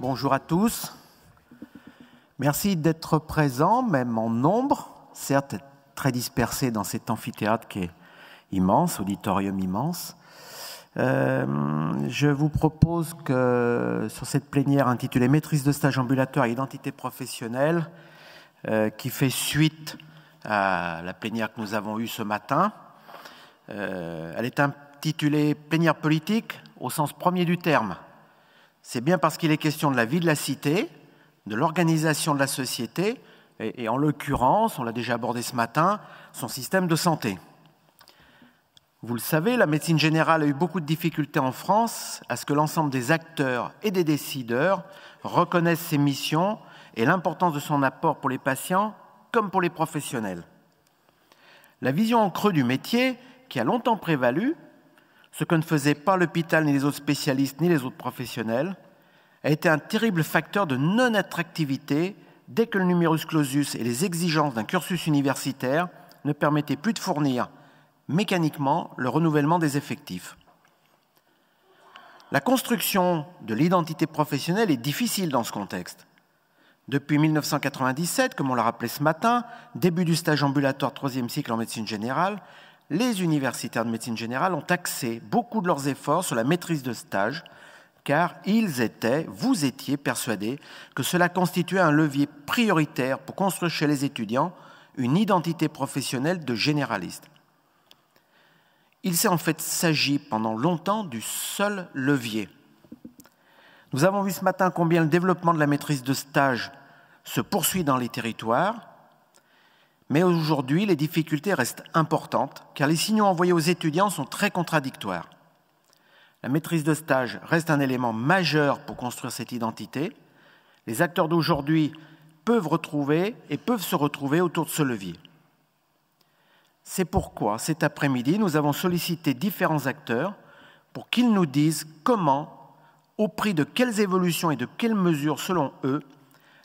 Bonjour à tous. Merci d'être présents, même en nombre, certes très dispersés dans cet amphithéâtre qui est immense, auditorium immense. Je vous propose que sur cette plénière intitulée « Maîtrise de stage ambulatoire et identité professionnelle », qui fait suite à la plénière que nous avons eue ce matin, elle est intitulée « Plénière politique » au sens premier du terme. C'est bien parce qu'il est question de la vie de la cité, de l'organisation de la société et en l'occurrence, on l'a déjà abordé ce matin, son système de santé. Vous le savez, la médecine générale a eu beaucoup de difficultés en France à ce que l'ensemble des acteurs et des décideurs reconnaissent ses missions et l'importance de son apport pour les patients comme pour les professionnels. La vision en creux du métier, qui a longtemps prévalu, ce que ne faisait pas l'hôpital, ni les autres spécialistes, ni les autres professionnels, a été un terrible facteur de non-attractivité dès que le numerus clausus et les exigences d'un cursus universitaire ne permettaient plus de fournir mécaniquement le renouvellement des effectifs. La construction de l'identité professionnelle est difficile dans ce contexte. Depuis 1997, comme on l'a rappelé ce matin, début du stage ambulatoire 3e cycle en médecine générale, les universitaires de médecine générale ont axé beaucoup de leurs efforts sur la maîtrise de stage, car vous étiez persuadés que cela constituait un levier prioritaire pour construire chez les étudiants une identité professionnelle de généraliste. Il s'est en fait s'agi pendant longtemps du seul levier. Nous avons vu ce matin combien le développement de la maîtrise de stage se poursuit dans les territoires, mais aujourd'hui, les difficultés restent importantes, car les signaux envoyés aux étudiants sont très contradictoires. La maîtrise de stage reste un élément majeur pour construire cette identité. Les acteurs d'aujourd'hui peuvent se retrouver autour de ce levier. C'est pourquoi, cet après-midi, nous avons sollicité différents acteurs pour qu'ils nous disent comment, au prix de quelles évolutions et de quelles mesures, selon eux,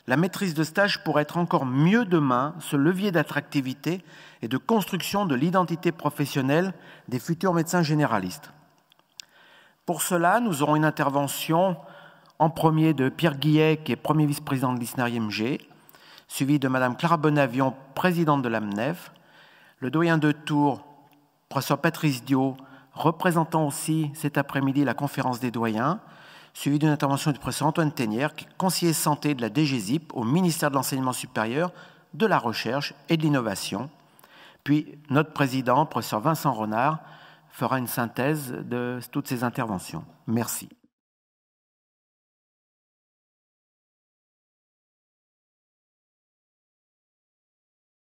la maîtrise de stage pourrait être encore mieux demain ce levier d'attractivité et de construction de l'identité professionnelle des futurs médecins généralistes. Pour cela, nous aurons une intervention en premier de Pierre Guillet, qui est premier vice-président de l'ISNARI-MG, suivi de Madame Clara Bonavion, présidente de l'AMNEF, le doyen de Tours, professeur Patrice Diot, représentant aussi cet après-midi la conférence des doyens, suivi d'une intervention du professeur Antoine Ténière, qui est conseiller santé de la DGSIP au ministère de l'Enseignement supérieur, de la Recherche et de l'Innovation. Puis notre président, professeur Vincent Renard, fera une synthèse de toutes ces interventions. Merci.